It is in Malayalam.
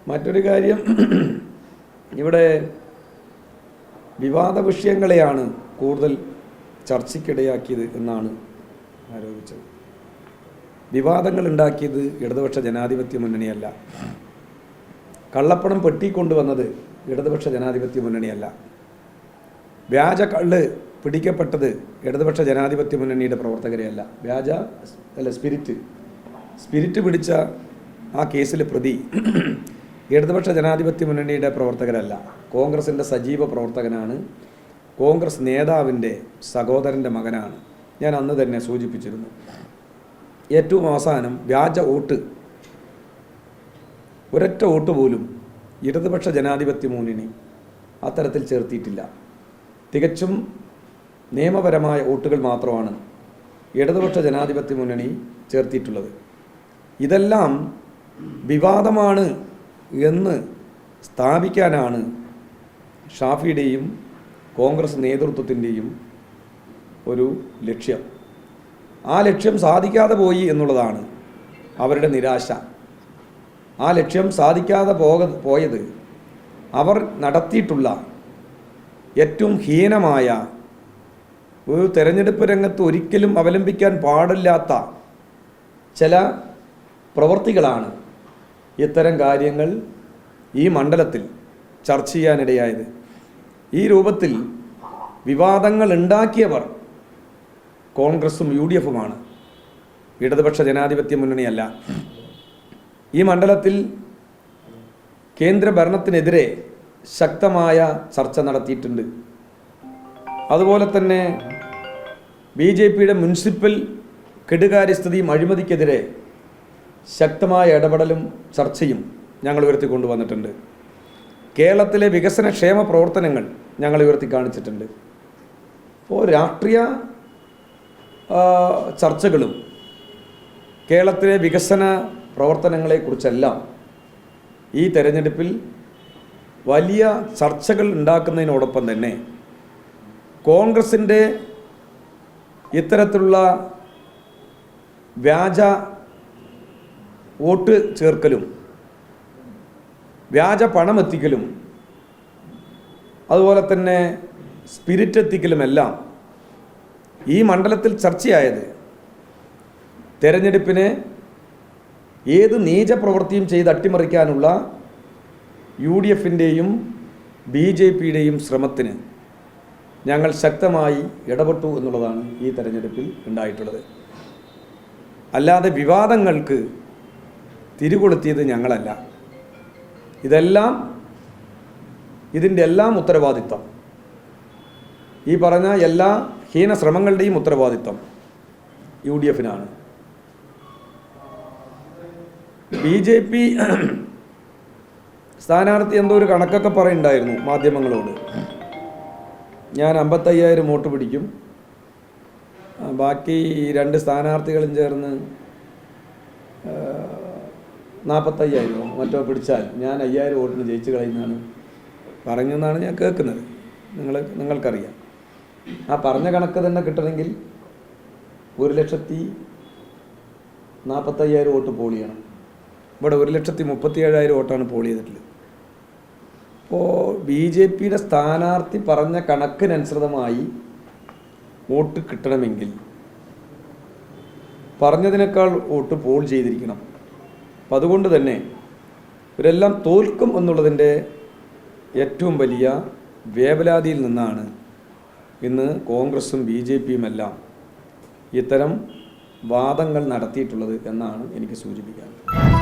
മറ്റൊരു കാര്യം, ഇവിടെ വിവാദ വിഷയങ്ങളെയാണ് കൂടുതൽ ചർച്ചയ്ക്കിടയാക്കിയത് എന്നാണ് ആരോപിച്ചത്. വിവാദങ്ങൾ ഉണ്ടാക്കിയത് ഇടതുപക്ഷ ജനാധിപത്യ മുന്നണിയല്ല. കള്ളപ്പണം പെട്ടിക്കൊണ്ടുവന്നത് ഇടതുപക്ഷ ജനാധിപത്യ മുന്നണിയല്ല. വ്യാജ കള്ള് പിടിക്കപ്പെട്ടത് ഇടതുപക്ഷ ജനാധിപത്യ മുന്നണിയുടെ പ്രവർത്തകരെയല്ല. സ്പിരിറ്റ് പിടിച്ച ആ കേസിൽ പ്രതി ഇടതുപക്ഷ ജനാധിപത്യ മുന്നണിയുടെ പ്രവർത്തകരല്ല, കോൺഗ്രസിൻ്റെ സജീവ പ്രവർത്തകനാണ്, കോൺഗ്രസ് നേതാവിൻ്റെ സഹോദരൻ്റെ മകനാണ്. ഞാൻ അന്ന് തന്നെ സൂചിപ്പിച്ചിരുന്നു. ഏറ്റവും അവസാനം വ്യാജ വോട്ട്, ഒരൊറ്റ വോട്ട് പോലും ഇടതുപക്ഷ ജനാധിപത്യ മുന്നണി അത്തരത്തിൽ ചേർത്തിയിട്ടില്ല. തികച്ചും നിയമപരമായ വോട്ടുകൾ മാത്രമാണ് ഇടതുപക്ഷ ജനാധിപത്യ മുന്നണി ചേർത്തിയിട്ടുള്ളത്. ഇതെല്ലാം വിവാദമാണ് എന്ന് സ്ഥാപിക്കാനാണ് ഷാഫിയുടെയും കോൺഗ്രസ് നേതൃത്വത്തിൻ്റെയും ഒരു ലക്ഷ്യം. ആ ലക്ഷ്യം സാധിക്കാതെ പോയി എന്നുള്ളതാണ് അവരുടെ നിരാശ. ആ ലക്ഷ്യം സാധിക്കാതെ പോയത് അവർ നടത്തിയിട്ടുള്ള ഏറ്റവും ഹീനമായ ഒരു തെരഞ്ഞെടുപ്പ് രംഗത്ത് ഒരിക്കലും അവലംബിക്കാൻ പാടില്ലാത്ത ചില പ്രവൃത്തികളാണ് ഇത്തരം കാര്യങ്ങൾ ഈ മണ്ഡലത്തിൽ ചർച്ച ചെയ്യാനിടയായത്. ഈ രൂപത്തിൽ വിവാദങ്ങൾ ഉണ്ടാക്കിയവർ കോൺഗ്രസും UDF-ഉമാണ്, ഇടതുപക്ഷ ജനാധിപത്യ മുന്നണിയല്ല. ഈ മണ്ഡലത്തിൽ കേന്ദ്ര ഭരണത്തിനെതിരെ ശക്തമായ ചർച്ച നടത്തിയിട്ടുണ്ട്. അതുപോലെ തന്നെ BJP-യുടെ മുനിസിപ്പൽ കെടുകാര്യസ്ഥിതിയും അഴിമതിക്കെതിരെ ശക്തമായ ഇടപെടലും ചർച്ചയും ഞങ്ങൾ ഉയർത്തിക്കൊണ്ടുവന്നിട്ടുണ്ട്. കേരളത്തിലെ വികസനക്ഷേമ പ്രവർത്തനങ്ങൾ ഞങ്ങൾ ഉയർത്തി കാണിച്ചിട്ടുണ്ട്. അപ്പോൾ രാഷ്ട്രീയ ചർച്ചകളും കേരളത്തിലെ വികസന പ്രവർത്തനങ്ങളെക്കുറിച്ചെല്ലാം ഈ തെരഞ്ഞെടുപ്പിൽ വലിയ ചർച്ചകൾ ഉണ്ടാക്കുന്നതിനോടൊപ്പം തന്നെ കോൺഗ്രസിൻ്റെ ഇത്തരത്തിലുള്ള വ്യാജ വോട്ട് ചേർക്കലും വ്യാജ പണമെത്തിക്കലും അതുപോലെ തന്നെ സ്പിരിറ്റ് എത്തിക്കലുമെല്ലാം ഈ മണ്ഡലത്തിൽ ചർച്ചയായത് തെരഞ്ഞെടുപ്പിനെ ഏത് നീചപ്രവൃത്തിയും ചെയ്ത് അട്ടിമറിക്കാനുള്ള UDF-ൻ്റെയും BJP-യുടെയും ശ്രമത്തിന് ഞങ്ങൾ ശക്തമായി ഇടപെട്ടു എന്നുള്ളതാണ് ഈ തെരഞ്ഞെടുപ്പിൽ ഉണ്ടായിട്ടുള്ളത്. അല്ലാതെ വിവാദങ്ങൾക്ക് തിരികൊളുത്തിയത് ഞങ്ങളല്ല. ഇതിൻ്റെ എല്ലാം ഉത്തരവാദിത്വം, ഈ പറഞ്ഞ എല്ലാ ഹീന ശ്രമങ്ങളുടെയും ഉത്തരവാദിത്വം UDF-നാണ്. BJP സ്ഥാനാർത്ഥി എന്തോ ഒരു കണക്കൊക്കെ പറയുന്നുണ്ടായിരുന്നു മാധ്യമങ്ങളോട്. ഞാൻ 55,000 വോട്ട് പിടിക്കും, ബാക്കി 2 സ്ഥാനാർത്ഥികളും ചേർന്ന് 45,000 മറ്റോ പിടിച്ചാൽ ഞാൻ 5,000 വോട്ടിന് ജയിച്ചു കളയുന്നതാണ് പറഞ്ഞെന്നാണ് ഞാൻ കേൾക്കുന്നത്. നിങ്ങൾക്കറിയാം. ആ പറഞ്ഞ കണക്ക് തന്നെ കിട്ടണമെങ്കിൽ 1,45,000 വോട്ട് പോൾ ചെയ്യണം. ഇവിടെ 1,37,000 വോട്ടാണ് പോൾ ചെയ്തിട്ടുള്ളത്. അപ്പോൾ BJP-യുടെ സ്ഥാനാർത്ഥി പറഞ്ഞ കണക്കിനനുസൃതമായി വോട്ട് കിട്ടണമെങ്കിൽ പറഞ്ഞതിനേക്കാൾ വോട്ട് പോൾ ചെയ്തിരിക്കണം. അപ്പം അതുകൊണ്ട് തന്നെ ഇവരെല്ലാം തോൽക്കും എന്നുള്ളതിൻ്റെ ഏറ്റവും വലിയ വേവലാതിയിൽ നിന്നാണ് ഇന്ന് കോൺഗ്രസും BJP-യുമെല്ലാം ഇത്തരം വാദങ്ങൾ നടത്തിയിട്ടുള്ളത് എന്നാണ് എനിക്ക് സൂചിപ്പിക്കാനുള്ളത്.